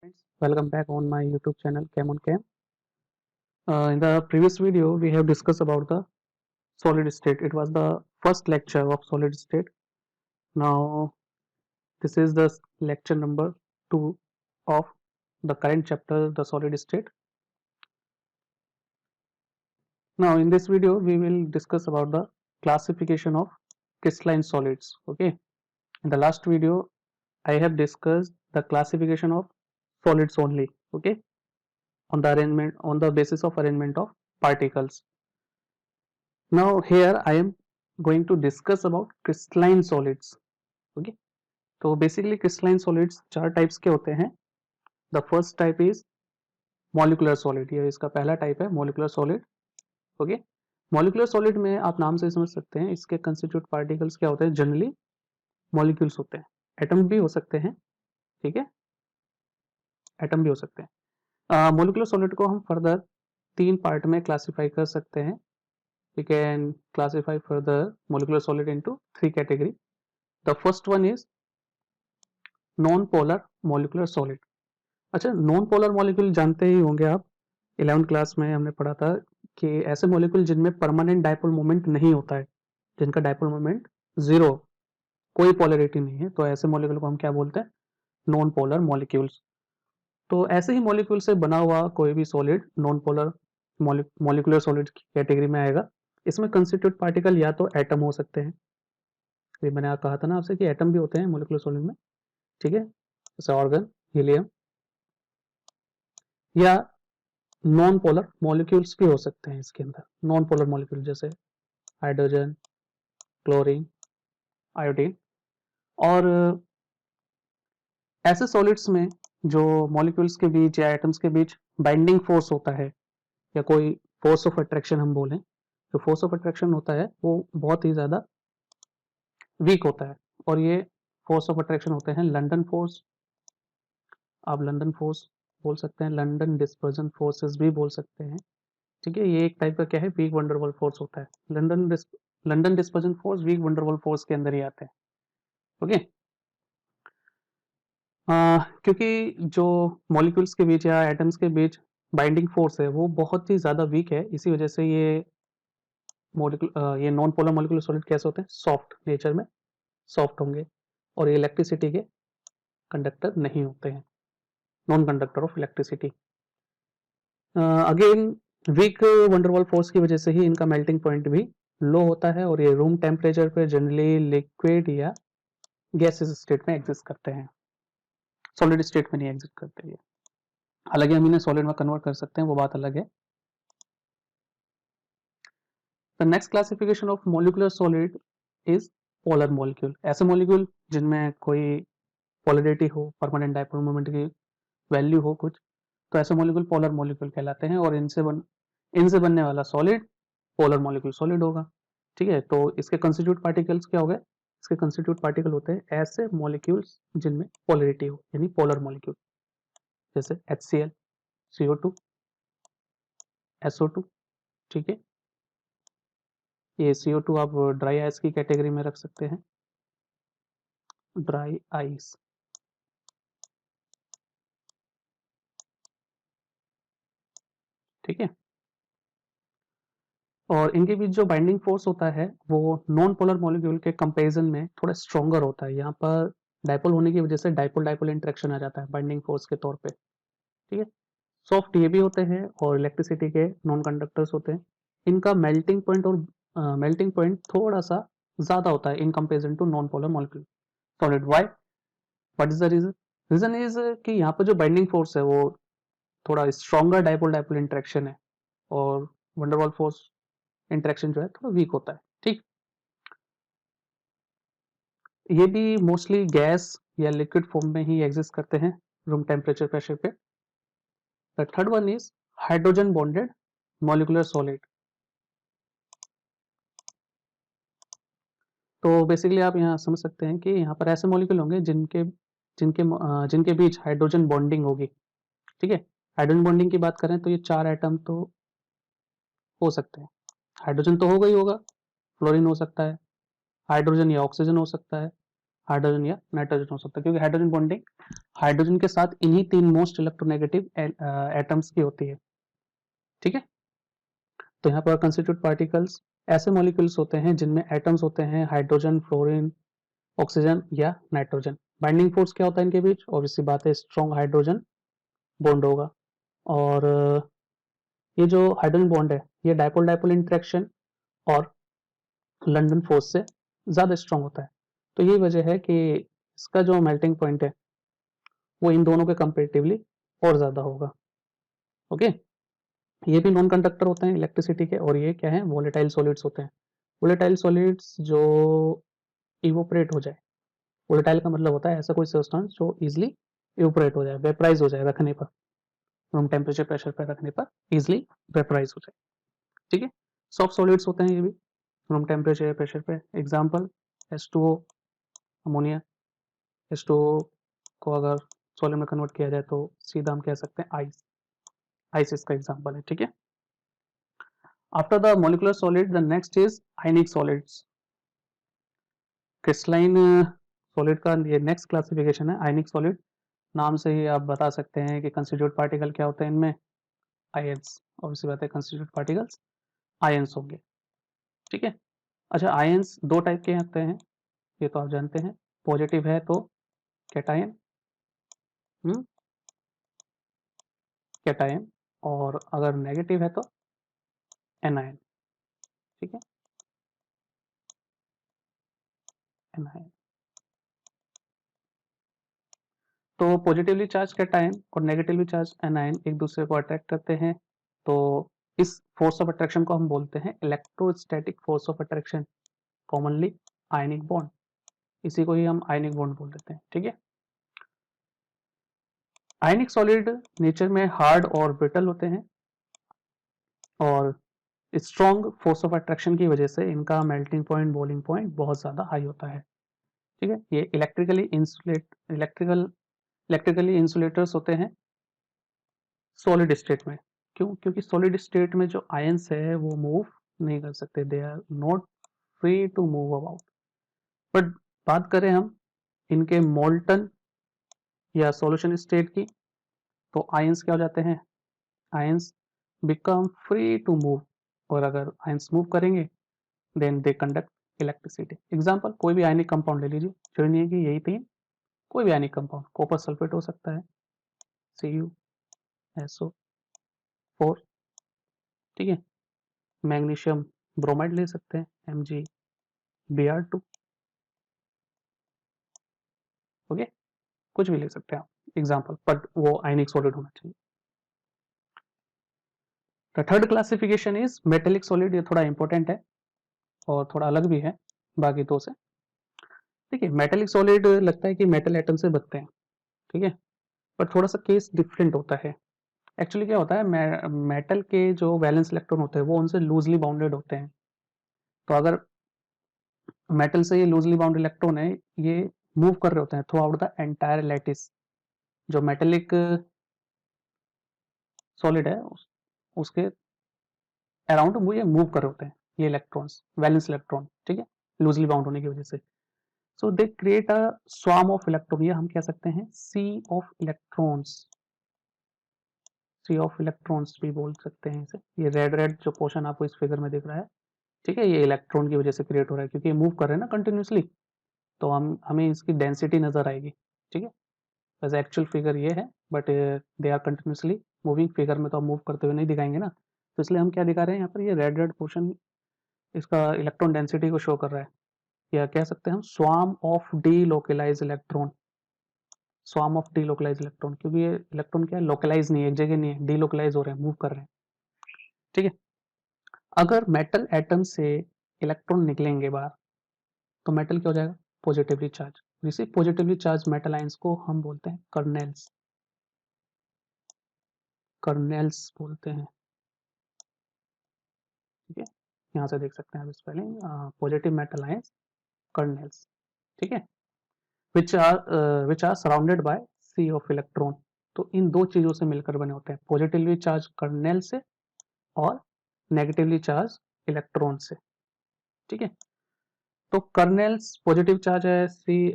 Friends, welcome back on my YouTube channel Cam on Cam. In the previous video, we have discussed about the solid state. It was the first lecture of solid state. Now, this is the lecture number 2 of the current chapter, the solid state. Now, in this video, we will discuss about the classification of crystalline solids. Okay. In the last video, I have discussed the classification of solids only. Okay. On the basis of arrangement of particles. Now here I am going to discuss about crystalline solids. Okay, तो basically crystalline solids चार types के होते हैं. The first type is molecular solid. ये इसका पहला type है molecular solid. Okay, molecular solid में आप नाम से समझ सकते हैं इसके constituent particles क्या होते हैं. Generally molecules होते हैं, atom भी हो सकते हैं. ठीक है, atom भी हो सकते हैं. Molecular solid को हम further 3 part में classify कर सकते हैं. We can classify further molecular solid into 3 category. The first one is non-polar molecular solid. अच्छा, नॉन पोलर मॉलिक्यूल जानते ही होंगे आप. 11th क्लास में हमने पढ़ा था कि ऐसे मॉलिक्यूल जिनमें परमानेंट डायपोल मोमेंट नहीं होता है, जिनका डायपोल मोमेंट जीरो, कोई पोलरिटी नहीं है, तो ऐसे मॉलिक्यूल को हम क्या बोलते हैं, नॉन पोलर मॉलिक्यूल्स. तो ऐसे ही मॉलिक्यूल से बना हुआ कोई भी solid non polar molecular solid की कैटेगरी में आएगा. इसमें कंस्टिट्यूट पार्टिकल या तो एटम हो सकते हैं, ये मैंने कहा था ना आपसे कि एटम भी होते हैं मॉलिक्यूलर सॉलिड में. ठीक है, जैसे ऑर्गन, हीलियम, या नॉन पोलर मॉलिक्यूल्स भी हो सकते हैं इसके अंदर. नॉन पोलर मॉलिक्यूल जैसे हाइड्रोजन, क्लोरीन, आयोडीन. और ऐसे सॉलिड्स में जो मॉलिक्यूल्स के बीच या एटम्स के बीच बाइंडिंग फोर्स होता है, या कोई फोर्स ऑफ अट्रैक्शन हम बोलें, जो फोर्स ऑफ अट्रैक्शन होता है वो बहुत ही ज़्यादा वीक होता है. और ये फोर्स ऑफ अट्रैक्शन होते हैं लंदन फोर्स, आप लंदन फोर्स बोल सकते हैं, लंदन डिस्पर्जन फोर्सेस भी बोल सकते हैं. ठीक है, ये एक टाइप का क्या है, वीक वंडरवॉल फोर्स होता है. London dispersion force week Van der Waals force के अंदर ही आते हैं. ओके, क्योंकि जो मॉलिक्यूल्स के बीच या एटम्स के बीच बाइंडिंग फोर्स है वो बहुत ही ज़्यादा वीक है, इसी वजह से ये ये नॉन पोलर मॉलिक्यूलर सॉलिड कैसे होते हैं, सॉफ्ट नेचर में सॉफ्ट होंगे, और ये इलेक्ट्रिसिटी के कंडक्टर नहीं होते हैं, non conductor of electricity. Again weak Van der Waals force की वजह से ही इनका मेल्टिंग पॉइंट भी लो होता है, और ये रूम टेम्परेचर पे जनरली लिक्विड या गैसेस स्टेट में एग्जिस्ट करते हैं, सॉलिड स्टेट में नहीं एग्जिस्ट करते. ये हालांकि हम इन्हें सॉलिड में कन्वर्ट कर सकते हैं, वो बात अलग है. The next classification of molecular solid is polar molecule. ऐसे मॉलिक्यूल जिनमें कोई पोलरिटी हो, परमानेंट डायपोल मोमेंट की वैल्यू हो कुछ, तो ऐसे मॉलिक्यूल पोलर मॉलिक्यूल कहलाते हैं, और इनसे बनने वाला सॉलिड पोलर मॉलिक्यूल सॉलिड होगा. ठीक है, तो इसके कंस्टिट्यूट पार्टिकल्स क्या हो गए, इसके कंस्टिट्यूट पार्टिकल होते हैं ऐसे मॉलिक्यूल्स जिनमें पोलरिटी हो, यानी पोलर मॉलिक्यूल, जैसे HCl, CO2, SO2. ठीक है, ये CO2 आप ड्राई आइस की कैटेगरी में रख सकते हैं, ड्राई आइस. ठीक है, और इनके बीच जो बाइंडिंग फोर्स होता है वो नॉन पोलर मॉलिक्यूल के कंपैरिजन में थोड़ा स्ट्रॉन्गर होता है. यहाँ पर डायपोल होने की वजह से डायपोल डायपोल इंटरेक्शन आ जाता है बाइंडिंग फोर्स के तौर पे. ठीक है, सॉफ्ट ये भी होते हैं और इलेक्ट्रिसिटी के नॉन कंडक्टर्स होते हैं. इनका मेल्टिंग पॉइंट थोड़ा सा ज़्यादा होता है in comparison to non polar molecule solid. Why, what is the reason? Reason is कि यहाँ पर जो बाइंडिंग फोर्स है वो थोड़ा स्ट्रॉन्गर डायपोल डायपोल इंटरेक्शन है, और वंडरवॉल फोर्स इंटरेक्शन जो है थोड़ा वीक होता है. ठीक, ये भी मोस्टली गैस या लिक्विड फॉर्म में ही एग्जिस्ट करते हैं रूम टेम्परेचर प्रेशर पे. The third one is hydrogen bonded molecular solid. तो बेसिकली आप यहाँ समझ सकते हैं कि यहाँ पर ऐसे मॉलिक्यूल होंगे जिनके जिनके जिनके बीच हाइड्रोजन बॉन्डिंग होगी. ठीक है, हाइड्रोजन बॉन्डिंग की बात करें तो ये 4 एटम तो हो सकते हैं. हाइड्रोजन तो होगा ही होगा, फ्लोरीन हो सकता है, हाइड्रोजन या ऑक्सीजन हो सकता है, हाइड्रोजन या नाइट्रोजन हो सकता है, क्योंकि हाइड्रोजन बॉन्डिंग हाइड्रोजन के साथ इन्हीं 3 मोस्ट इलेक्ट्रोनेगेटिव एटम्स की होती है। ठीक है, तो यहाँ पर कंस्टिट्यूट पार्टिकल्स ऐसे मॉलिक्यूल्स होते हैं जिनमें एटम्स होते हैं हाइड्रोजन, फ्लोरीन, ऑक्सीजन या नाइट्रोजन। बाइंडिंग फोर्स क्या होता है इनके बीच? ऑब्वियसली बात है, स्ट्रॉन्ग हाइड्रोजन बॉन्ड होगा। और ये जो हाइड्रोजन बॉन्ड है ये डाइपोल डाइपोल इंटरेक्शन और लंडन फोर्स से ज़्यादा स्ट्रॉन्ग होता है। तो यही वजह है कि इसका जो मेल्टिंग पॉइंट है वो इन दोनों के कंपेरेटिवली और ज़्यादा होगा। ओके, ये भी नॉन कंडक्टर होते हैं इलेक्ट्रिसिटी के, और ये क्या है? वोलेटाइल सॉलिड्स होते हैं। वोलेटाइल सॉलिड्स जो इवोपरेट हो जाए, वोलेटाइल का मतलब होता है ऐसा कोई सब्सटेंस जो इजीली इवोपरेट हो जाए, वेपराइज हो जाए रखने पर, रूम टेम्परेचर प्रेशर पर रखने पर इजीली वेपराइज हो जाए। ठीक है, सॉफ्ट सॉलिड्स होते हैं ये भी रूम टेम्परेचर प्रेशर पे। Example H2O, ammonia. H2O को अगर सॉलिड में कन्वर्ट किया जाए तो सीधा हम कह सकते हैं आइस। आइस इसका एग्जांपल है। ठीक है, after the molecular solid the next is ionic solids. Crystalline solid का ये नेक्स्ट क्लासिफिकेशन है आयनिक सॉलिड। नाम से ही आप बता सकते हैं कि कंस्टिट्यूट पार्टिकल क्या होते हैं इनमें? आयंस। ऑब्वियसली बात है, कंस्टिट्यूट पार्टिकल्स आयंस होंगे। ठीक है, अच्छा, आयंस दो टाइप के होते हैं, ये तो आप जानते हैं। पॉजिटिव है तो कैटायन, कैटायन, और अगर नेगेटिव है तो एनायन। ठीक है, एनायन। तो पॉजिटिवली चार्ज कैटायन और नेगेटिवली चार्ज एनायन एक दूसरे को अट्रैक्ट करते हैं। तो इस फोर्स ऑफ अट्रैक्शन को हम बोलते हैं electrostatic force of attraction, commonly ionic bond. इसी को ही हम आयनिक बॉन्ड बोल देते हैं। ठीक है, आयनिक सॉलिड नेचर में हार्ड और ब्रिटल होते हैं, और स्ट्रॉन्ग फोर्स ऑफ अट्रैक्शन की वजह से इनका मेल्टिंग पॉइंट, बॉइलिंग पॉइंट बहुत ज़्यादा हाई होता है। ठीक है, ये इलेक्ट्रिकली इंसुलेटर्स होते हैं सॉलिड स्टेट में। क्यों? क्योंकि सॉलिड स्टेट में जो आयंस है वो मूव नहीं कर सकते, they are not free to move about. But बात करें हम इनके मोल्टन या सॉल्यूशन स्टेट की, तो आयंस क्या हो जाते हैं? Ions become free to move, और अगर आयंस मूव करेंगे then they conduct electricity. Example, कोई भी आयनिक कंपाउंड ले लीजिए, जरूरी नहीं है कि यही तीन, कोई भी आयनिक कंपाउंड, कॉपर सल्फेट हो सकता है, CuSO4। ठीक है, मैग्नीशियम ब्रोमाइड ले सकते हैं, MgBr2। ओके, कुछ भी ले सकते हैं आप एग्जाम्पल, बट वो आयनिक सॉलिड होना चाहिए। The third classification is metallic solid. ये थोड़ा इंपॉर्टेंट है और थोड़ा अलग भी है बाकी दो से। देखिए, मेटेलिक सॉलिड लगता है कि मेटल एटम से बनते हैं, ठीक है, पर थोड़ा सा केस डिफरेंट होता है। एक्चुअली क्या होता है, मेटल के जो वैलेंस इलेक्ट्रॉन होते हैं वो उनसे लूजली बाउंडेड होते हैं। तो अगर मेटल से ये लूजली बाउंड इलेक्ट्रॉन है, ये मूव कर रहे होते हैं through out the entire lattice. जो मेटेलिक सॉलिड है उसके अराउंड वो ये मूव कर रहे होते हैं ये इलेक्ट्रॉन्स, वैलेंस इलेक्ट्रॉन। ठीक है, लूजली बाउंड होने की वजह से। So they create a swarm of electron, ये हम कह सकते हैं sea of electrons. Sea of electrons भी बोल सकते हैं इसे। ये रेड रेड जो पोर्शन आपको इस फिगर में दिख रहा है, ठीक है, ये इलेक्ट्रॉन की वजह से क्रिएट हो रहा है, क्योंकि ये मूव कर रहे हैं ना कंटिन्यूसली, तो हमें इसकी डेंसिटी नजर आएगी। ठीक है, वैसे एक्चुअल फिगर ये है, but they are continuously moving. Figure में तो हम मूव करते हुए नहीं दिखाएंगे ना, तो इसलिए हम क्या दिखा रहे हैं यहाँ पर, ये रेड रेड पोर्शन इसका इलेक्ट्रॉन डेंसिटी को शो कर रहा है, या कह सकते हैं हम swarm of D localise electron. Swarm of D localise electron, क्योंकि ये इलेक्ट्रॉन क्या है, लोकलाइज नहीं है, एक जगह नहीं है, डी लोकलाइज हो रहे हैं, मूव कर रहे हैं। ठीक है, अगर मेटल एटम से इलेक्ट्रॉन निकलेंगे बाहर तो मेटल क्या हो जाएगा? Positively charge. इसी पॉजिटिवली चार्ज मेटल आयंस को हम बोलते हैं कर्नेल्स। कर्नेल्स बोलते हैं। ठीक है, यहाँ से देख सकते हैं आप spelling, positive metal ions, kernels. ठीक है, which are surrounded by sea of electron. तो इन दो चीजों से मिलकर बने होते हैं, पॉजिटिवली चार्ज कर्नेल से और नेगेटिवली चार्ज इलेक्ट्रॉन से। ठीक है, तो कर्नेल्स पॉजिटिव चार्ज है, सी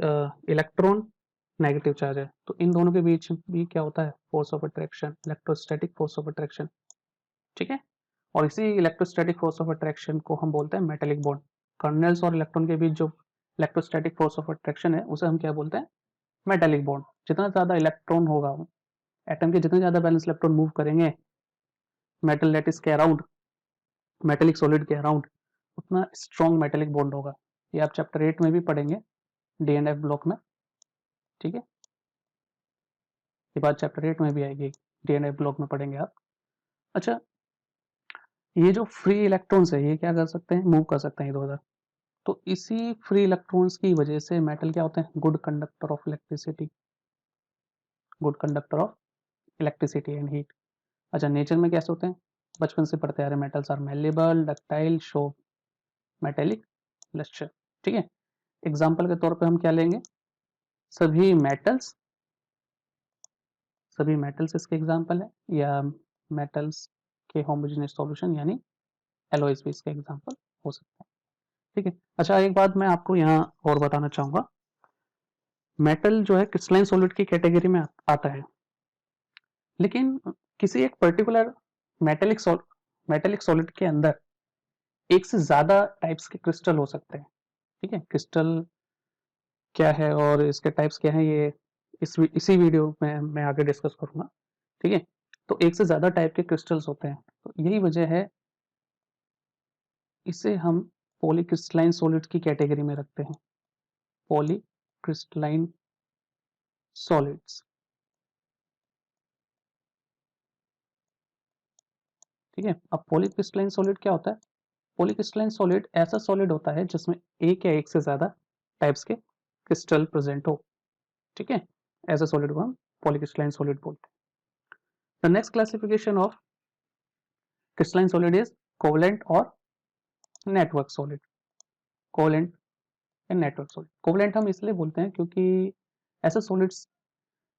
इलेक्ट्रॉन नेगेटिव चार्ज है, तो इन दोनों के बीच भी क्या होता है, force of attraction, electrostatic force of attraction, ठीक है। और इसी इलेक्ट्रोस्टैटिक फोर्स ऑफ अट्रैक्शन को हम बोलते हैं मेटेलिक बॉन्ड। कर्नेल्स और इलेक्ट्रॉन के बीच जो इलेक्ट्रोस्टैटिक फोर्स ऑफ अट्रैक्शन है उसे हम क्या बोलते हैं, मेटेलिक बॉन्ड। जितना ज़्यादा इलेक्ट्रॉन होगा, एटम के जितने ज़्यादा बैलेंस इलेक्ट्रॉन मूव करेंगे मेटल लैटिस के अराउंड, मेटेलिक सॉलिड के अराउंड, उतना स्ट्रॉन्ग मेटेलिक बॉन्ड होगा। ये आप चैप्टर 8 में भी पढ़ेंगे डीएनएफ ब्लॉक में, ठीक है। ये बात चैप्टर 8 में भी आएगी, डीएनएफ ब्लॉक में पढ़ेंगे आप। अच्छा, ये जो फ्री इलेक्ट्रॉन्स है ये क्या कर सकते हैं, मूव कर सकते हैं इधर-उधर। तो इसी फ्री इलेक्ट्रॉन्स की वजह से मेटल क्या होते हैं, good conductor of electricity, good conductor of electricity and heat. अच्छा, नेचर में कैसे होते हैं, बचपन से पढ़ते आ रहे, metals are malleable, ductile, show metallic lustre, ठीक है। एग्जाम्पल के तौर पे हम क्या लेंगे, सभी मेटल्स, सभी मेटल्स इसके एग्जाम्पल है, या मेटल्स के होमोजेनियस सॉल्यूशन यानी एलॉयज भी इसके एग्जाम्पल हो सकते हैं, ठीक है। अच्छा, एक बात मैं आपको यहाँ और बताना चाहूँगा, मेटल जो है क्रिस्टलाइन सॉलिड की कैटेगरी में आता है, लेकिन किसी एक पर्टिकुलर मेटेलिक सॉलिड के अंदर एक से ज़्यादा टाइप्स के क्रिस्टल हो सकते हैं, ठीक है। क्रिस्टल क्या है और इसके टाइप्स क्या हैं, ये इसी वीडियो में मैं आगे डिस्कस करूँगा, ठीक है। तो एक से ज़्यादा टाइप के क्रिस्टल्स होते हैं, तो यही वजह है इसे हम पॉलीक्रिस्टलाइन सॉलिड्स की कैटेगरी में रखते हैं, पॉलीक्रिस्टलाइन सॉलिड्स, ठीक है। अब पॉलीक्रिस्टलाइन सॉलिड क्या होता है, पॉलीक्रिस्टलाइन सॉलिड ऐसा सॉलिड होता है जिसमें एक या एक से ज़्यादा टाइप्स के क्रिस्टल प्रेजेंट हो, ठीक है। ऐसा सॉलिड को हम पॉलीक्रिस्टलाइन सॉलिड बोलते हैं। The next classification of crystalline solid is covalent और network solid, covalent and network solid. Covalent हम इसलिए बोलते हैं क्योंकि ऐसे सॉलिड्स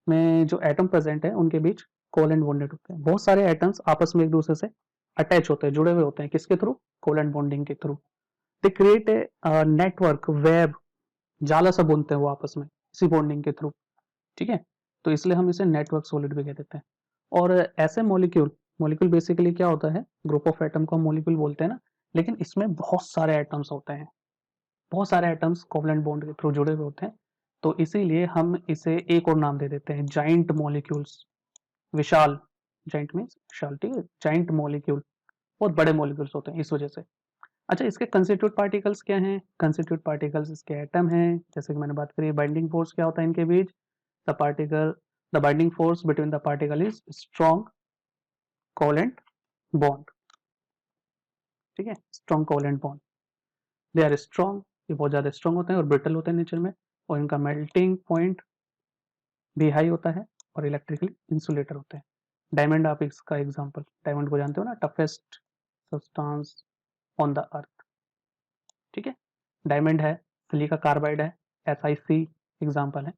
में जो एटम प्रेजेंट है उनके बीच कोवलेंट बॉन्डेड होते हैं, बहुत सारे एटम्स आपस में एक दूसरे से अटैच होते हैं, जुड़े हुए होते हैं, किसके थ्रू, कोवलेंट बॉन्डिंग के through. They create a network, web, जाला सा बोलते हैं वो आपस में इसी बॉन्डिंग के थ्रू, ठीक है। तो इसलिए हम इसे नेटवर्क सॉलिड भी कह देते हैं। और ऐसे मॉलिक्यूल, मॉलिक्यूल बेसिकली क्या होता है, ग्रुप ऑफ एटम को हम मॉलिक्यूल बोलते हैं ना, लेकिन इसमें बहुत सारे एटम्स होते हैं, बहुत सारे एटम्स कोवलेंट बॉन्ड के थ्रू जुड़े हुए होते हैं, तो इसीलिए हम इसे एक और नाम दे देते हैं, जाइंट मॉलिक्यूल्स, विशाल, जाइंट मीन्स विशाल, ठीक है, जाइंट मॉलिक्यूल, बहुत बड़े मॉलिक्यूल्स होते हैं इस वजह से। अच्छा, इसके कंस्टिट्यूट पार्टिकल्स क्या हैं, कंस्टिट्यूट पार्टिकल्स इसके एटम हैं, जैसे कि मैंने बात करी, बाइंडिंग फोर्स क्या होता है इनके बीच, the binding force between the particle is strong covalent bond, ठीक है, strong covalent bond. They are strong, ये बहुत ज़्यादा स्ट्रॉन्ग होते हैं और ब्रिटल होते हैं नेचर में, और इनका मेल्टिंग पॉइंट भी हाई होता है और इलेक्ट्रिकली इंसुलेटर होते हैं। डायमंड आप इसका एग्जांपल, डायमंड को जानते हो ना, toughest substance on the earth, ठीक है। डायमंड है, सिलिका कार्बाइड है, SiC एग्जांपल है,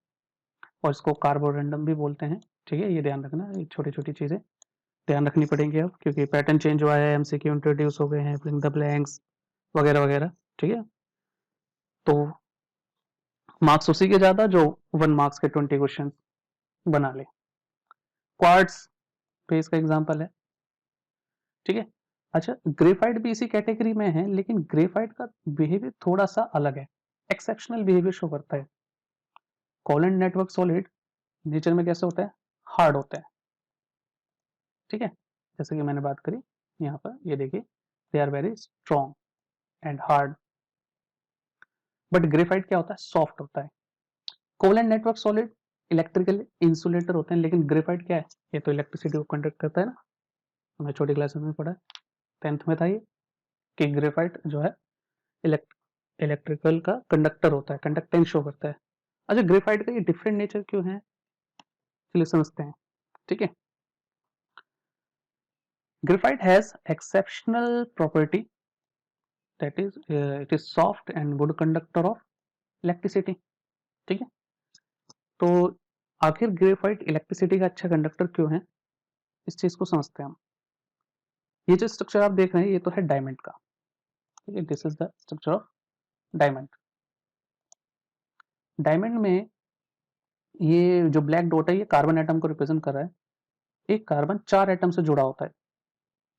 और इसको कार्बोरेंडम भी बोलते हैं, ठीक है। ये ध्यान रखना, ये छोटी छोटी चीज़ें ध्यान रखनी पड़ेंगी अब, क्योंकि पैटर्न चेंज हुआ है, MCQ इंट्रोड्यूस हो गए हैं, फिलिंग द ब्लैंक्स वगैरह वगैरह, ठीक है। तो मार्क्स उसी के ज़्यादा जो 1 मार्क्स के 20 क्वेश्चन बना ले। क्वार्ट्स पे इसका एग्जांपल है, ठीक है। अच्छा, ग्रेफाइट भी इसी कैटेगरी में है, लेकिन ग्रेफाइट का बिहेवियर थोड़ा सा अलग है, एक्सेप्शनल बिहेवियर शो करता है। कोवलेंट नेटवर्क सॉलिड नेचर में कैसे होता है, हार्ड होता है, ठीक है। जैसे कि मैंने बात करी यहाँ पर, ये देखिए, they are very strong and hard, but graphite क्या होता है, सॉफ्ट होता है। Covalent network solid electrical insulator होते हैं, लेकिन ग्रेफाइट क्या है, ये तो इलेक्ट्रिसिटी को कंडक्ट करता है ना, हमने छोटी क्लासेस में पढ़ा है, 10th में था ये, कि ग्रेफाइट जो है इलेक्ट्रिकल का कंडक्टर होता है, कंडक्टेंस शो करता है। अच्छा, ग्रेफाइट का ये डिफरेंट नेचर क्यों है, चलिए समझते हैं, ठीक है। Graphite has exceptional property, that is it is soft and good conductor of electricity, ठीक है। तो आखिर ग्रेफाइट इलेक्ट्रिसिटी का अच्छा कंडक्टर क्यों है, इस चीज को समझते हैं हम। ये जो स्ट्रक्चर आप देख रहे हैं ये तो है डायमंड का, ठीक है, this is the structure of diamond. Diamond में ये जो ब्लैक डॉट है ये कार्बन एटम को रिप्रेजेंट कर रहा है। एक कार्बन 4 एटम से जुड़ा होता है,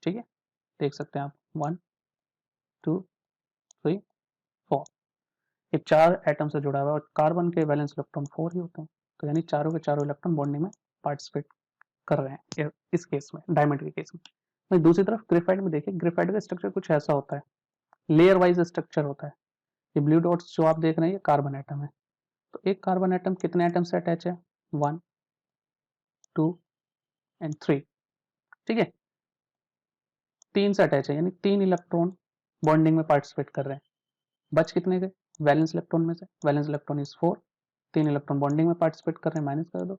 ठीक है, देख सकते हैं आप 1 2 3 4, ये 4 एटम से जुड़ा हुआ है और कार्बन के वैलेंस इलेक्ट्रॉन 4 ही होते हैं, तो यानी चारों के चारों इलेक्ट्रॉन बॉन्डिंग में पार्टिसिपेट कर रहे हैं इस केस में, डायमंड के केस में। वहीं दूसरी तरफ ग्रेफाइट में देखिए, ग्रेफाइट का स्ट्रक्चर कुछ ऐसा होता है, लेयर वाइज स्ट्रक्चर होता है। ये ब्लू डॉट्स जो आप देख रहे हैं ये कार्बन एटम है, तो एक कार्बन एटम कितने एटम से अटैच है, 1 2 एंड 3, ठीक है, 3 से अटैच है, यानी 3 इलेक्ट्रॉन बॉन्डिंग में पार्टिसिपेट कर रहे हैं। बच कितने गए, वैलेंस इलेक्ट्रॉन में से, valence electron is 4, 3 electron bonding में पार्टिसिपेट कर रहे हैं, माइनस कर दो,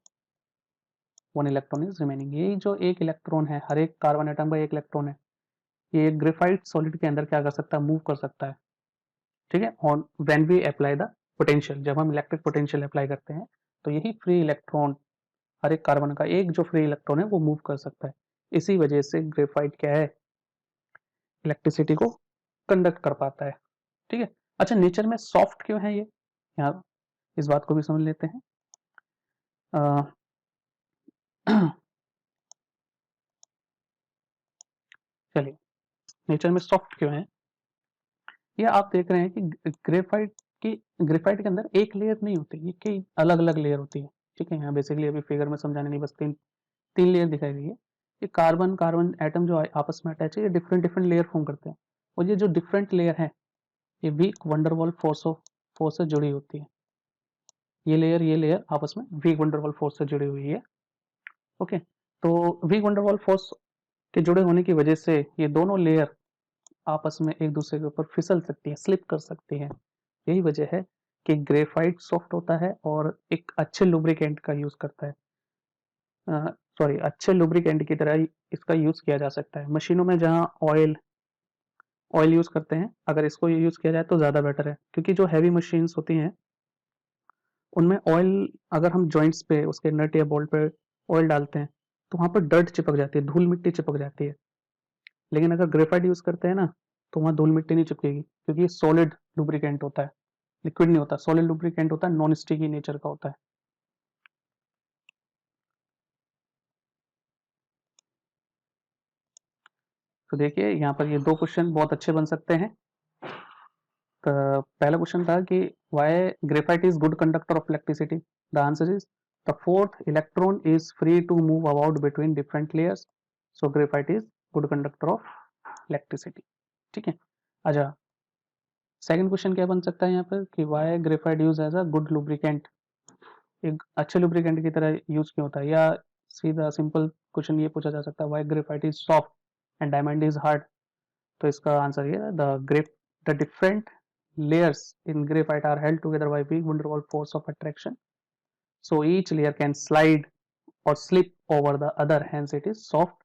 1 इलेक्ट्रॉन इज रिमेनिंग। यही जो एक इलेक्ट्रॉन है, हर एक कार्बन एटम का एक इलेक्ट्रॉन है, ये ग्रेफाइट सॉलिड के अंदर क्या कर सकता है, मूव कर सकता है, ठीक है। On when we apply the potential, जब हम इलेक्ट्रिक पोटेंशियल अप्लाई करते हैं तो यही फ्री इलेक्ट्रॉन, हर एक कार्बन का एक जो फ्री इलेक्ट्रॉन है वो मूव कर सकता है। इसी वजह से ग्रेफाइट क्या है, इलेक्ट्रिसिटी को कंडक्ट कर पाता है, ठीक है। अच्छा, नेचर में सॉफ्ट क्यों है ये, यहाँ इस बात को भी समझ लेते हैं। चलिए, नेचर में सॉफ्ट क्यों है, ये आप देख रहे हैं कि ग्रेफाइट के अंदर एक लेयर नहीं होती, ये कई अलग अलग लेयर होती है, ठीक है। यहाँ बेसिकली अभी फिगर में समझाने नहीं, बस तीन लेयर दिखाई गई है। ये कार्बन कार्बन एटम जो आपस में अटैच है, ये डिफरेंट डिफरेंट लेयर फॉर्म करते हैं, और ये जो डिफरेंट लेयर है ये वीक वंडरवॉल फोर्स से जुड़ी होती है। ये लेयर आपस में वीक वंडरवॉल फोर्स से जुड़ी हुई है, ओके। तो वीक वंडरवॉल फोर्स के जुड़े होने की वजह से ये दोनों लेयर आपस में एक दूसरे के ऊपर फिसल सकती है, स्लिप कर सकती है। यही वजह है कि ग्रेफाइट सॉफ्ट होता है और एक अच्छे लुब्रिकेंट का यूज करता है, सॉरी, अच्छे लुब्रिकेंट की तरह इसका यूज किया जा सकता है। मशीनों में जहाँ ऑयल यूज करते हैं, अगर इसको यूज किया जाए तो ज्यादा बेटर है, क्योंकि जो हैवी मशीन्स होती हैं उनमें ऑयल, अगर हम जॉइंट्स पे उसके नट या बोल्ट पे ऑयल डालते हैं तो वहाँ पर डर्ट चिपक जाती है, धूल मिट्टी चिपक जाती है। लेकिन अगर ग्रेफाइट यूज करते हैं ना, तो वहाँ धूल मिट्टी नहीं चिपकेगी, क्योंकि ये सॉलिड लुब्रिकेंट होता है, लिक्विड नहीं होता, सॉलिड लुब्रिकेंट होता है, नॉन स्टिकी नेचर का होता है। तो देखिए यहाँ पर ये 2 क्वेश्चन बहुत अच्छे बन सकते हैं। तो पहला क्वेश्चन था कि why graphite is good conductor of electricity, the answer is the fourth electron is free to move about between different layers, so graphite is good conductor of electricity, ठीक है। अच्छा, सेकंड क्वेश्चन क्या बन सकता है यहाँ पर कि why graphite use as a good lubricant, एक अच्छे लुब्रिकेंट की तरह यूज क्यों होता है, या सीधा सिंपल क्वेश्चन ये पूछा जा सकता है why graphite is soft and diamond is hard. तो इसका आंसर ये है, the different layers in graphite are held together by weak van der Waals force of attraction, so each layer can slide or slip over the other, hence it is soft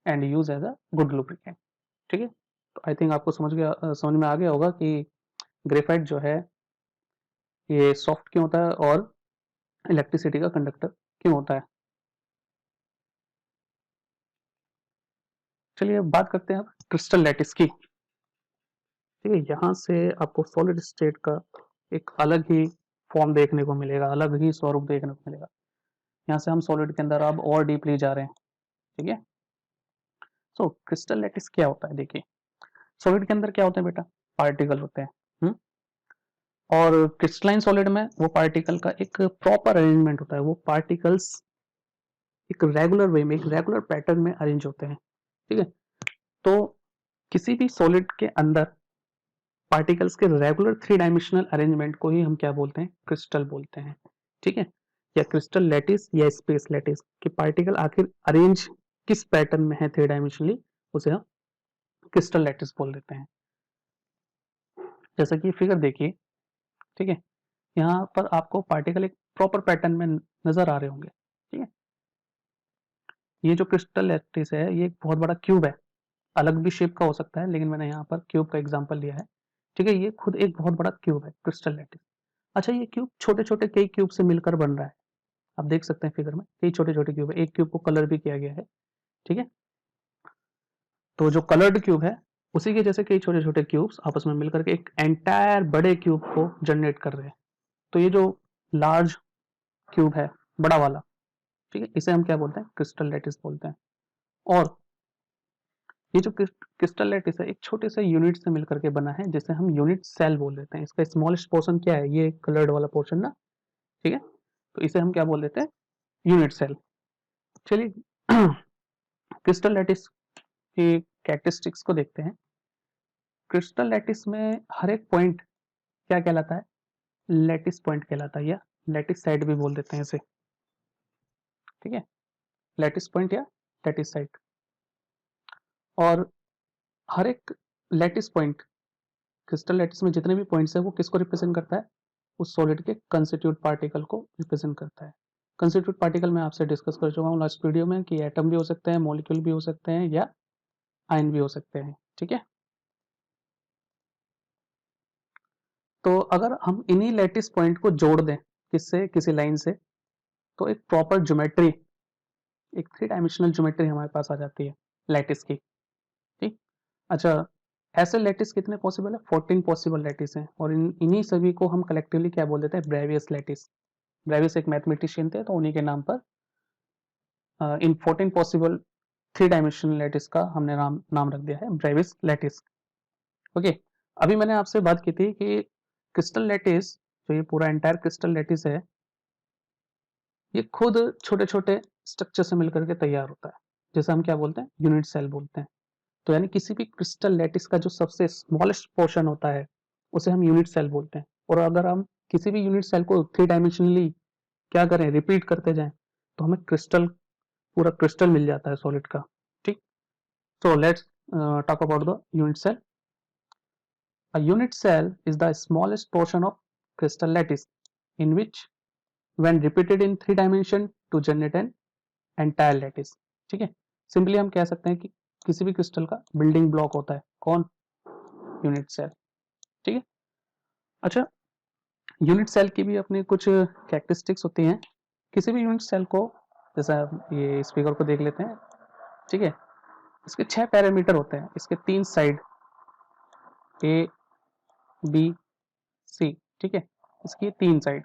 and used as a good lubricant, ठीक है। तो I think आपको समझ में आ गया होगा कि graphite जो है ये सॉफ्ट क्यों होता है और इलेक्ट्रिसिटी का कंडक्टर क्यों होता है। चलिए अब बात करते हैं क्रिस्टल लैटिस की, ठीक है। यहाँ से आपको सॉलिड स्टेट का एक अलग ही फॉर्म देखने को मिलेगा, अलग ही स्वरूप देखने को मिलेगा। यहाँ से हम सॉलिड के अंदर अब और डीपली जा रहे हैं, ठीक है। सो क्रिस्टल लैटिस क्या होता है, देखिए सॉलिड के अंदर क्या होते हैं बेटा, पार्टिकल होते हैं, और क्रिस्टलाइन सॉलिड में वो पार्टिकल का एक प्रॉपर अरेंजमेंट होता है, वो पार्टिकल्स एक रेगुलर वे में, एक रेगुलर पैटर्न में अरेंज होते हैं, ठीक है। तो किसी भी सॉलिड के अंदर पार्टिकल्स के रेगुलर 3 डायमेंशनल अरेंजमेंट को ही हम क्या बोलते हैं, क्रिस्टल बोलते हैं, ठीक है। या क्रिस्टल लैटिस या स्पेस लैटिस कि पार्टिकल आखिर अरेंज किस पैटर्न में है 3 डायमेंशनली, उसे हम क्रिस्टल लैटिस बोल देते हैं। जैसा कि फिगर देखिए, ठीक है, यहाँ पर आपको पार्टिकल एक प्रॉपर पैटर्न में नजर आ रहे होंगे, ठीक है। ये जो क्रिस्टल लैटिस है ये एक बहुत बड़ा क्यूब है, अलग भी शेप का हो सकता है, लेकिन मैंने यहाँ पर क्यूब का एग्जांपल लिया है, ठीक है। ये खुद एक बहुत बड़ा क्यूब है क्रिस्टल लैटिस। अच्छा, ये क्यूब छोटे छोटे कई क्यूब से मिलकर बन रहा है, आप देख सकते हैं फिगर में कई छोटे छोटे क्यूब है, एक क्यूब को कलर भी किया गया है, ठीक है। तो जो कलर्ड क्यूब है उसी के जैसे कई छोटे छोटे क्यूब्स आपस में मिलकर के एक एंटायर बड़े क्यूब को जनरेट कर रहे हैं, तो ये जो लार्ज क्यूब है, बड़ा वाला, ठीक है, इसे हम क्या बोलते हैं, क्रिस्टल लैटिस बोलते हैं। और ये जो क्रिस्टल लैटिस है एक छोटे से यूनिट से मिलकर के बना है, जिसे हम यूनिट सेल बोल देते हैं। इसका स्मॉलेस्ट पोर्शन क्या है, ये कलर्ड वाला पोर्शन ना, ठीक है, तो इसे हम क्या बोल देते हैं, यूनिट सेल। चलिए क्रिस्टल लैटिस की कैरेक्टरिस्टिक्स को देखते हैं। क्रिस्टल लैटिस में हर एक पॉइंट क्या कहलाता है, लैटिस पॉइंट कहलाता है, या लैटिस साइड भी बोल देते हैं इसे, ठीक है, लैटिस पॉइंट या लैटिस साइड। और हर एक लैटिस पॉइंट, क्रिस्टल लैटिस में जितने भी पॉइंट्स है वो किसको रिप्रेजेंट करता है, उस सॉलिड के कंस्टिट्यूट पार्टिकल को रिप्रेजेंट करता है। कंस्टिट्यूट पार्टिकल मैं आपसे डिस्कस कर चुका हूँ लास्ट वीडियो में कि एटम भी हो सकते हैं, मॉलिक्यूल भी हो सकते हैं, या आयन भी हो सकते हैं, ठीक है। तो अगर हम इन्हीं लैटिस पॉइंट को जोड़ दें किससे, किसी लाइन से, तो एक प्रॉपर ज्योमेट्री, एक 3 डायमेंशनल ज्योमेट्री हमारे पास आ जाती है लैटिस की, ठीक। अच्छा, ऐसे लैटिस कितने पॉसिबल है, 14 पॉसिबल लैटिस हैं, और इन्हीं सभी को हम कलेक्टिवली क्या बोल देते हैं, ब्रेवियस लैटिस। ब्रेवियस एक मैथमेटिशियन थे, तो उन्हीं के नाम पर इन 14 पॉसिबल 3 डायमेंशनल लैटिस का हमने नाम रख दिया है ब्रेवियस लैटिस। ओके, अभी मैंने आपसे बात की थी कि क्रिस्टल लैटिस, जो ये पूरा एंटायर क्रिस्टल लैटिस है, ये खुद छोटे छोटे स्ट्रक्चर से मिलकर के तैयार होता है, जैसे हम क्या बोलते हैं, यूनिट सेल बोलते हैं। तो यानी किसी भी क्रिस्टल लैटिस का जो सबसे स्मॉलेस्ट पोर्शन होता है उसे हम यूनिट सेल बोलते हैं। और अगर हम किसी भी यूनिट सेल को 3 डायमेंशनली क्या करें, रिपीट करते जाएं, तो हमें क्रिस्टल, पूरा क्रिस्टल मिल जाता है सॉलिड का, ठीक। So let's talk about the unit cell. A unit cell is the smallest portion of crystal lattice in which when repeated in 3 dimension to generate an entire lattice, ठीक है। Simply हम कह सकते हैं कि किसी भी क्रिस्टल का बिल्डिंग ब्लॉक होता है कौन, यूनिट सेल, ठीक है। अच्छा, यूनिट सेल की भी अपनी कुछ कैरेक्टरिस्टिक्स होती हैं। किसी भी यूनिट सेल को, जैसा ये इस फिगर को देख लेते हैं, ठीक है, इसके 6 पैरामीटर होते हैं, इसके 3 साइड ए बी सी, ठीक है, इसकी 3 साइड,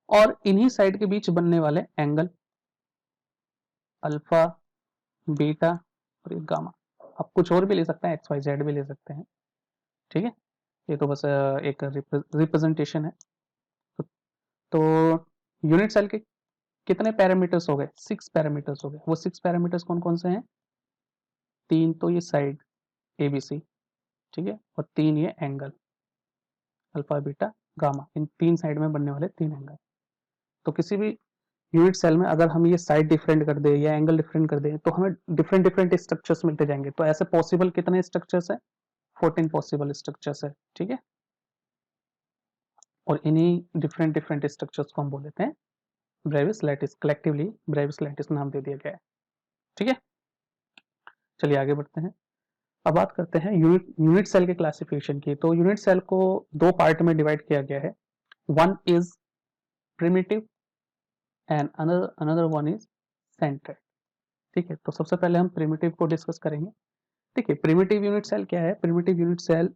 और इन्हीं साइड के बीच बनने वाले एंगल अल्फा, बीटा और एक गामा। आप कुछ और भी ले सकते हैं, एक्स वाई जेड भी ले सकते हैं, ठीक है। ये तो बस एक रिप्रेजेंटेशन है। तो यूनिट सेल के कितने पैरामीटर्स हो गए, 6 पैरामीटर्स हो गए। वो 6 पैरामीटर्स कौन कौन से हैं, 3 तो ये साइड ए बी सी, ठीक है, और 3 ये एंगल अल्फा बीटा गामा, इन 3 साइड में बनने वाले 3 एंगल। तो किसी भी यूनिट सेल में अगर हम ये साइड डिफरेंट कर दे या एंगल डिफरेंट कर दे, तो हमें डिफरेंट डिफरेंट स्ट्रक्चर्स मिलते जाएंगे। तो ऐसे पॉसिबल कितने स्ट्रक्चर्स है, 14 पॉसिबल स्ट्रक्चर्स है, ठीक है। और इन्हीं डिफरेंट डिफरेंट स्ट्रक्चर्स को हम बोल देते हैं Brevis lattice, collectively Brevis lattice नाम दे दिया गया है, ठीक है। चलिए आगे बढ़ते हैं। अब बात करते हैं यूनिट सेल के क्लासिफिकेशन की। तो यूनिट सेल को 2 पार्ट में डिवाइड किया गया है, one is primitive and another one is centred, ठीक है। तो सबसे पहले हम प्रिमिटिव को डिस्कस करेंगे। देखिए, प्रिमिटिव यूनिट सेल क्या है, प्रिमिटिव यूनिट सेल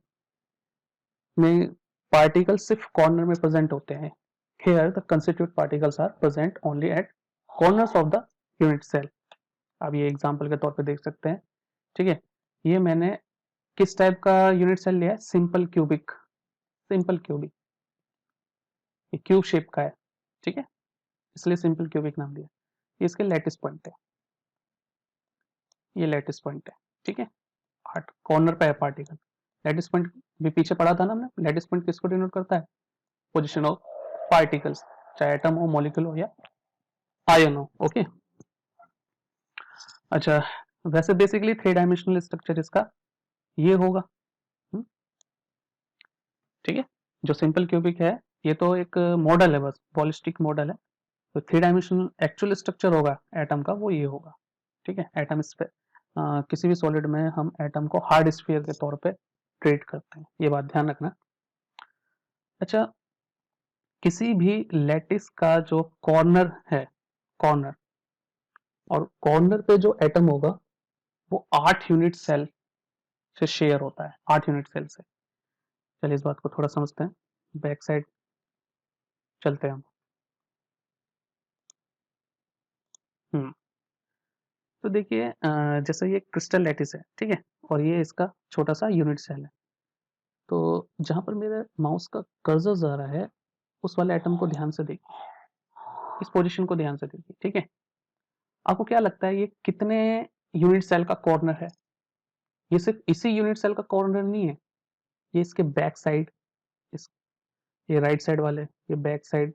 में पार्टिकल सिर्फ कॉर्नर में प्रेजेंट होते हैं। Here the constitute particles are present only at corners of the unit cell. आप ये एग्जांपल के तौर पे देख सकते हैं, ठीक है। ये मैंने किस टाइप का यूनिट सेल लिया है, सिंपल क्यूबिक, सिंपल क्यूबिक, ये क्यूब शेप का है, ठीक है, इसलिए सिंपल क्यूबिक नाम दिया। ये इसके लैटिस पॉइंट है, ये लैटिस पॉइंट है, ठीक है, कॉर्नर पे है पार्टिकल। लैटिस पॉइंट भी पीछे पढ़ा था ना हमने, लैटिस पॉइंट किसको डिनोट करता है, पोजीशन ऑफ पार्टिकल्स, चाहे एटम हो, मॉलिक्यूल हो, या आयन हो, ओके। अच्छा, वैसे बेसिकली 3 डायमेंशनल स्ट्रक्चर इसका ये होगा, ठीक है। जो सिंपल क्यूबिक है ये तो एक मॉडल है, बस बॉलिस्टिक मॉडल है। तो 3 डायमेंशनल एक्चुअल स्ट्रक्चर होगा एटम का, वो ये होगा, ठीक है। एटम किसी भी सॉलिड में हम एटम को हार्ड स्फीयर के तौर पे ट्रीट करते हैं, ये बात ध्यान रखना। अच्छा, किसी भी लैटिस का जो कॉर्नर है, कॉर्नर, और कॉर्नर पे जो एटम होगा वो 8 यूनिट सेल से शेयर होता है, 8 यूनिट सेल से। चलिए इस बात को थोड़ा समझते हैं। बैक साइड चलते हैं हम। तो देखिए जैसे ये क्रिस्टल लैटिस है, ठीक है, और ये इसका छोटा सा यूनिट सेल है। तो जहाँ पर मेरे माउस का कर्सर जा रहा है उस वाले एटम को ध्यान से देखिए, इस पोजीशन को ध्यान से देखिए, ठीक है। आपको क्या लगता है ये कितने यूनिट सेल का कॉर्नर है? ये सिर्फ इसी यूनिट सेल का कॉर्नर नहीं है, ये इसके बैक साइड, इस ये राइट साइड वाले, ये बैक साइड,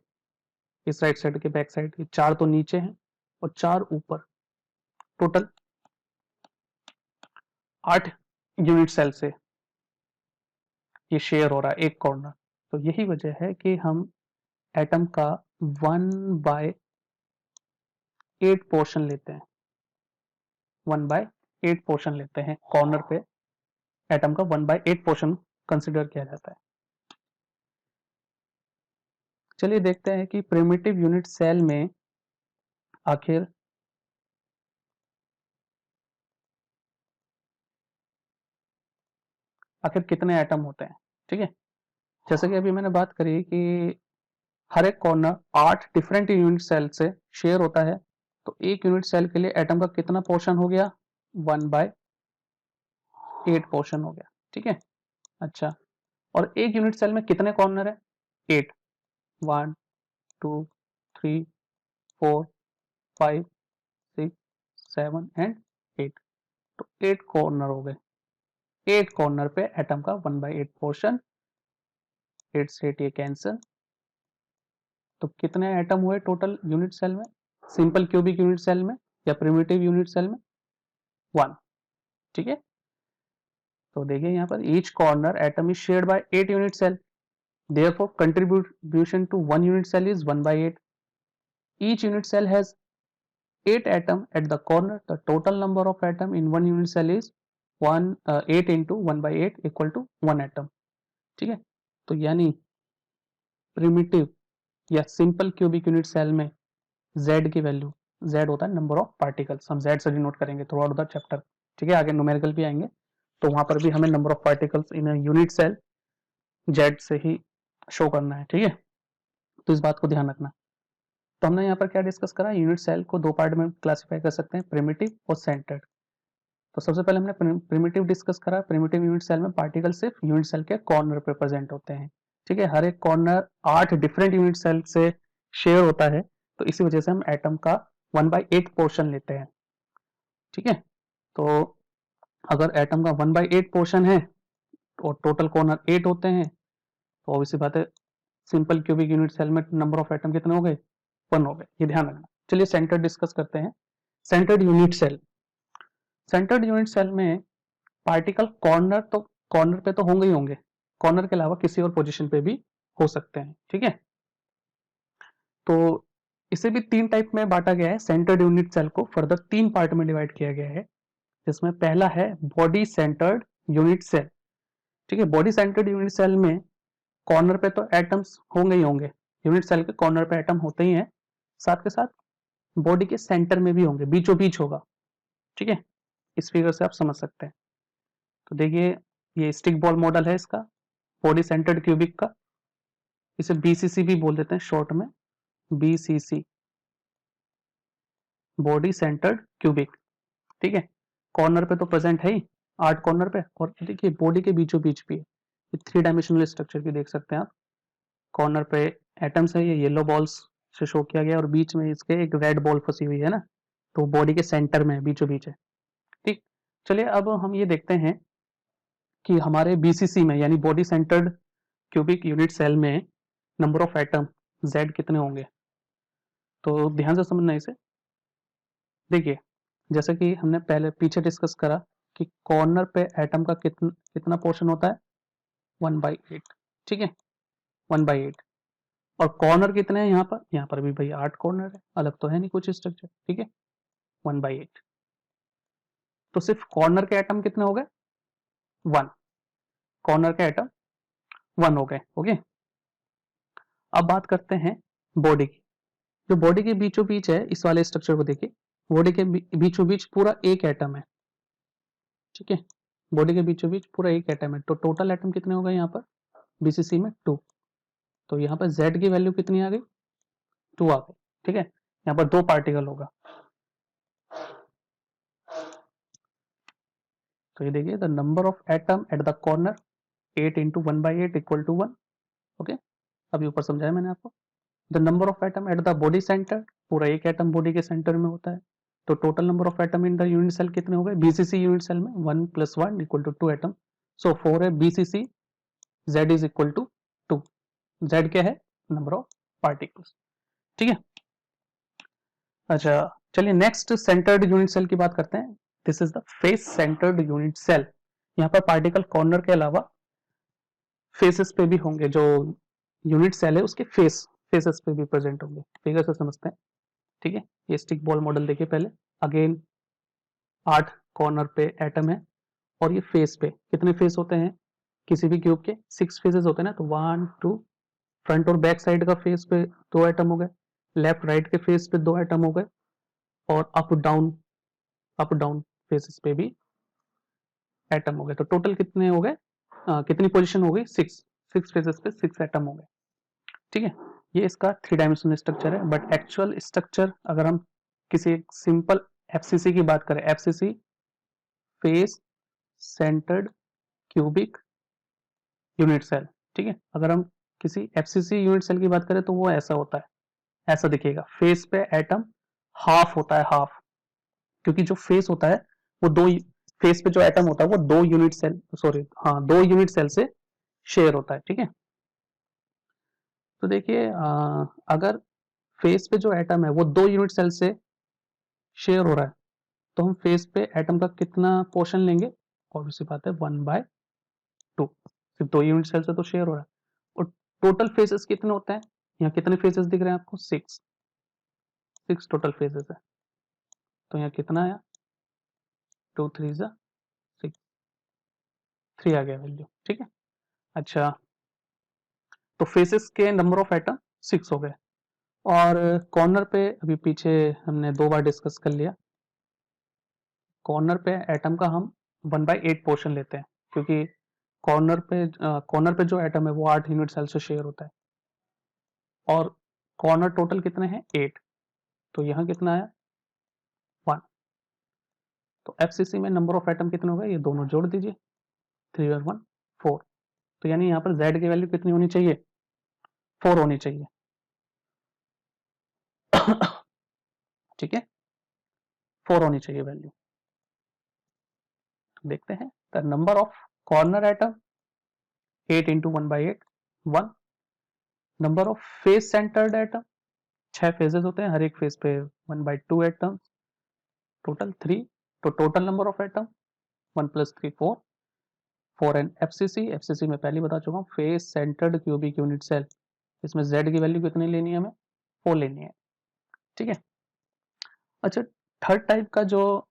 इस राइट साइड के बैक साइड, ये 4 तो नीचे हैं और 4 ऊपर, टोटल 8 यूनिट सेल से ये शेयर हो रहा है एक कॉर्नर। तो यही वजह है कि हम एटम का 1/8 पोर्शन लेते हैं, 1/8 पोर्शन लेते हैं कॉर्नर पे, एटम का 1/8 पोर्शन कंसिडर किया जाता है। चलिए देखते हैं कि प्रिमिटिव यूनिट सेल में आखिर कितने एटम होते हैं, ठीक है। जैसे कि अभी मैंने बात करी कि हर एक कॉर्नर 8 डिफरेंट यूनिट सेल से शेयर होता है, तो एक यूनिट सेल के लिए एटम का कितना पोर्शन हो गया? 1/8 पोर्शन हो गया, ठीक है। अच्छा, और एक यूनिट सेल में कितने कॉर्नर है? 8, 1 2 3 4 5 6 7 एंड 8, तो 8 कॉर्नर हो गए। 8 कॉर्नर पे एटम का 1/8 पोर्शन, 8 से 8 ये कैंसिल, तो कितने एटम हुए टोटल यूनिट सेल में, सिंपल क्यूबिक यूनिट सेल में या प्रिमिटिव यूनिट सेल में? 1, ठीक है। तो देखिए यहाँ पर each corner atom is shared by 8 unit cell, therefore contribution to one unit cell is 1/8. Each unit cell has 8 atom at the corner. The total number of atom in one unit cell is 8 into 1/8 equal to 1 atom, ठीक है। तो यानी primitive या simple cubic unit cell में z की value, z होता है number of particles, हम z से डिनोट करेंगे थ्रू आउट द चैप्टर, ठीक है। आगे न्यूमेरिकल भी आएंगे तो वहां पर भी हमें number of particles in unit cell z से ही शो करना है, ठीक है। तो इस बात को ध्यान रखना। तो हमने यहाँ पर क्या डिस्कस करा, यूनिट सेल को 2 पार्ट में क्लासिफाई कर सकते हैं, प्रिमिटिव और सेंटर्ड। तो सबसे पहले हमने प्रिमिटिव डिस्कस करा। प्रिमिटिव यूनिट सेल में पार्टिकल सिर्फ यूनिट सेल के कॉर्नर पे प्रेजेंट होते हैं, ठीक है। हर एक कॉर्नर 8 डिफरेंट यूनिट सेल से शेयर होता है, तो इसी वजह से हम एटम का 1/8 पोर्शन लेते हैं, ठीक है। तो अगर एटम का 1/8 पोर्शन है और टोटल कॉर्नर 8 होते हैं, तो ऑब्वियसली बात है सिंपल क्यूबिक यूनिट सेल में नंबर ऑफ एटम कितने हो गए? 1 हो गए, ये ध्यान रखना। चलिए सेंटर्ड डिस्कस करते हैं। Centered unit cell, centered unit cell में पार्टिकल कॉर्नर पे तो होंगे ही होंगे, कॉर्नर के अलावा किसी और पोजीशन पे भी हो सकते हैं, ठीक है। तो इसे भी 3 टाइप में बांटा गया है। सेंटर्ड यूनिट सेल को फर्दर 3 पार्ट में डिवाइड किया गया है, जिसमें पहला है बॉडी सेंटर्ड यूनिट सेल, ठीक है। बॉडी सेंटर्ड यूनिट सेल में कॉर्नर पे तो एटम्स होंगे ही होंगे, यूनिट सेल के कॉर्नर पे एटम होते ही हैं, साथ के साथ बॉडी के सेंटर में भी होंगे, बीचों बीच होगा, ठीक है। इस फिगर से आप समझ सकते हैं। तो देखिए ये स्टिक बॉल मॉडल है इसका, बॉडी सेंटर्ड क्यूबिक का, इसे बीसीसी भी बोल देते हैं शॉर्ट में, बीसीसी, बॉडी सेंटर्ड क्यूबिक, ठीक है। कॉर्नर पे तो प्रेजेंट है ही 8 कॉर्नर पे, और देखिए बॉडी के बीचों बीच भी है, ये 3 डायमेंशनल स्ट्रक्चर भी देख सकते हैं आप। कॉर्नर पे एटम्स है, ये येलो बॉल्स से शो किया गया, और बीच में इसके एक रेड बॉल फंसी हुई है ना, तो बॉडी के सेंटर में बीचों बीच है, ठीक। चलिए अब हम ये देखते हैं कि हमारे बीसीसी में यानी body centered cubic unit cell में नंबर ऑफ एटम z कितने होंगे। तो ध्यान से समझना इसे। देखिए जैसे कि हमने पहले पीछे डिस्कस करा कि कॉर्नर पे एटम का कितना पोर्शन होता है? 1/8, ठीक है, 1/8। और कॉर्नर कितने हैं यहाँ पर भी भाई 8 कॉर्नर है, अलग तो है नहीं कुछ स्ट्रक्चर, ठीक है, 1/8। तो सिर्फ कॉर्नर के एटम कितने हो गए? 1, कॉर्नर के एटम 1 हो गए, ओके। अब बात करते हैं बॉडी की। जो बॉडी के बीचों बीच है, इस वाले स्ट्रक्चर को देखिए, बॉडी के बीचों बीच पूरा एक एटम है, ठीक है। बॉडी के बीचों बीच पूरा एक एटम है, तो टोटल एटम कितने हो गए यहाँ पर बीसीसी में? 2। तो यहाँ पर Z की वैल्यू कितनी आ गई, 2 आ गई, ठीक है। यहाँ पर 2 पार्टिकल होगा, तो ये देखिए the number of atom at the corner 8 into 1/8 equal to 1, okay. अभी ऊपर समझाया मैंने आपको। The number of atom at the body center, पूरा एक एटम बॉडी के सेंटर में होता है, तो total number of atom in the unit cell कितने हो गए, बीसीसी यूनिट सेल में 1 + 1 इक्वल टू 2 एटम, सो 4 है BCC, Z is equal to 2, Z क्या है, नंबर ऑफ पार्टिकल्स, ठीक है। अच्छा चलिए नेक्स्ट सेंटर्ड यूनिट सेल की बात करते हैं। This is the face centered unit cell. यहाँ पर पार्टिकल कॉर्नर के अलावा फेसेस पे भी होंगे, जो यूनिट सेल है उसके फेसेस पे भी प्रेजेंट होंगे। फिगर से समझते हैं, ठीक है। ये स्टिक बॉल मॉडल देखिए पहले, अगेन 8 कॉर्नर पे एटम है, और ये फेस पे कितने फेस होते हैं, किसी भी क्यूब के 6 फेसेस होते हैं ना, तो 1 2, फ्रंट और बैक साइड का फेस पे 2 एटम हो गए, लेफ्ट राइट के फेस पे 2 एटम हो गए, और अप डाउन फेसेस पे भी एटम हो गए। तो टोटल कितने हो गए, कितनी पोजीशन हो गई, 6 फेसेस पे 6 एटम हो गए, ठीक है। ये इसका 3 डायमेंशनल स्ट्रक्चर है, बट एक्चुअल स्ट्रक्चर अगर हम किसी सिंपल एफसीसी की बात करें, FCC face centered cubic unit cell, ठीक है। अगर हम किसी एफसीसी यूनिट सेल की बात करें तो वो ऐसा होता है, ऐसा दिखेगा, फेस पे एटम हाफ होता है, हाफ, क्योंकि जो फेस होता है वो दो, फेस पे जो एटम होता है वो 2 यूनिट सेल, सॉरी हाँ 2 यूनिट सेल से शेयर होता है, ठीक है। तो देखिए अगर फेस पे जो एटम है वो 2 यूनिट सेल से शेयर हो रहा है, तो हम फेस पे एटम का कितना पोर्शन लेंगे, ऑब्वियस सी बात है 1/2, सिर्फ 2 यूनिट सेल से तो शेयर हो रहा है। और टोटल फेसेस कितने होते हैं, यहाँ कितने फेसेस दिख रहे हैं आपको, 6 टोटल फेसेस है, तो यहाँ कितना आया, 2 3 6, 3 आ गया वैल्यू, ठीक है। अच्छा तो फेसेस के नंबर ऑफ एटम 6 हो गए, और कॉर्नर पे अभी पीछे हमने 2 बार डिस्कस कर लिया, कॉर्नर पे एटम का हम 1/8 पोर्शन लेते हैं, क्योंकि कॉर्नर पे जो एटम है वो 8 यूनिट सेल से शेयर होता है, और कॉर्नर टोटल कितने हैं 8, तो यहाँ कितना आया 1, तो एफसीसी में नंबर ऑफ एटम कितने हो गए, ये दोनों जोड़ दीजिए, 3 और 1 4, तो यानी यहाँ पर Z की वैल्यू कितनी होनी चाहिए, 4 होनी चाहिए, ठीक है, 4 होनी चाहिए वैल्यू। देखते हैं the number of corner atom 8 into 1/8 1, number of face centred atom, 6 phases होते हैं, हर एक फेज पे 1/2 एटम, टोटल 3, तो total number of atom 1 + 3 4, for an FCC में पहले बता चुका हूँ, face centered cubic unit cell, इसमें Z की वैल्यू कितनी लेनी है, हमें 4 लेनी है, ठीक है। अच्छा थर्ड टाइप का जो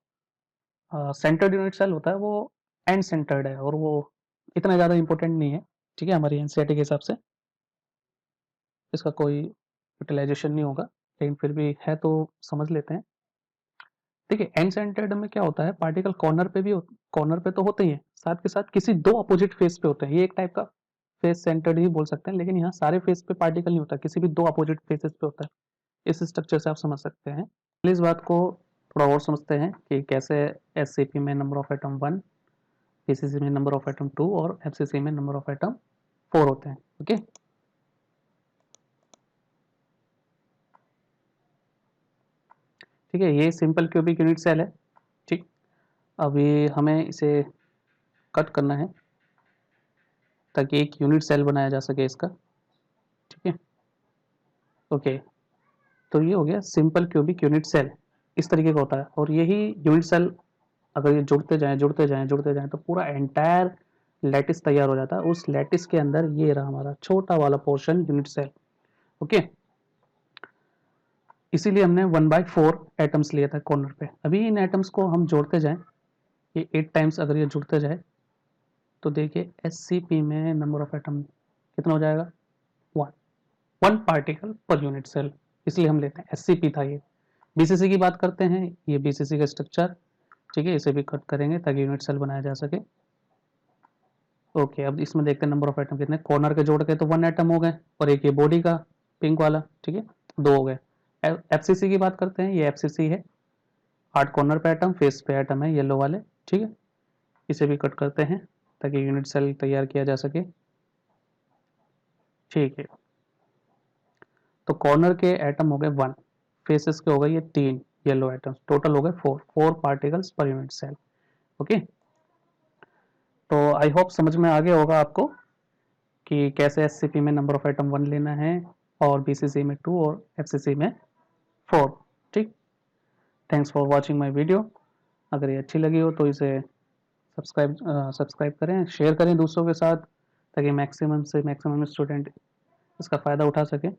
सेंटर्ड यूनिट सेल होता है वो एंड सेंटर्ड है, और वो इतना ज़्यादा इंपॉर्टेंट नहीं है, ठीक है, हमारी एनसीईआरटी के हिसाब से इसका कोई यूटिलाइजेशन नहीं होगा, लेकिन फिर भी है तो समझ लेते हैं। देखिए एंड सेंटर्ड में क्या होता है, पार्टिकल कॉर्नर पे तो होते ही हैं, साथ के साथ किसी 2 अपोजिट फेस पे होते हैं, ये एक टाइप का फेस सेंटर्ड ही बोल सकते हैं, लेकिन यहाँ सारे फेस पे पार्टिकल नहीं होता, किसी भी 2 अपोजिट फेसेस पे होता है, इस स्ट्रक्चर से आप समझ सकते हैं। इस बात को थोड़ा और समझते हैं कि कैसे एससीपी में नंबर ऑफ एटम 1, पीसीसी में नंबर ऑफ एटम 2 और एफसीसी में नंबर ऑफ एटम 4 होते हैं, ओके। ठीक है, ये सिंपल क्यूबिक यूनिट सेल है, ठीक। अभी हमें इसे कट करना है ताकि एक यूनिट सेल बनाया जा सके इसका, ठीक है, ओके। तो ये हो गया सिंपल क्यूबिक यूनिट सेल, इस तरीके का होता है, और यही यूनिट सेल अगर ये जुड़ते जाएं तो पूरा एंटायर लैटिस तैयार हो जाता है, उस लैटिस के अंदर ये रहा हमारा छोटा वाला पोर्शन यूनिट सेल, ओके। इसीलिए हमने 1/4 एटम्स लिया था कॉर्नर पे। अभी इन एटम्स को हम जोड़ते जाएं, ये 8 टाइम्स अगर ये जुड़ते जाए तो देखिए एससीपी में नंबर ऑफ एटम कितना हो जाएगा, 1 पार्टिकल पर यूनिट सेल, इसलिए हम लेते हैं एससीपी था ये। बीसीसी की बात करते हैं, ये बीसीसी का स्ट्रक्चर, ठीक है, इसे भी कट करेंगे ताकि यूनिट सेल बनाया जा सके। ओके, अब इसमें देखते हैं नंबर ऑफ एटम कितने, कॉर्नर के जोड़ के तो 1 एटम हो गए और एक ये बॉडी का पिंक वाला, ठीक है 2 हो गए। एफसीसी की बात करते हैं, ये एफसीसी है, 8 कॉर्नर पे एटम, फेस पे एटम है येलो वाले, ठीक है। इसे भी कट करते हैं ताकि यूनिट सेल तैयार किया जा सके, ठीक है। तो कॉर्नर के एटम हो गए 1, फेसेस के हो गए ये 3 येलो एटम्स, टोटल हो गए 4 particles per unit cell, okay. तो आई होप समझ में आ गया होगा आपको कि कैसे एससीपी में नंबर ऑफ एटम 1 लेना है और बीसीसी में 2 और एफसीसी में 4, ठीक। Thanks for watching my video. अगर ये अच्छी लगी हो तो इसे सब्सक्राइब करें, शेयर करें दूसरों के साथ ताकि मैक्सिमम से मैक्सिमम स्टूडेंट इसका फ़ायदा उठा सकें।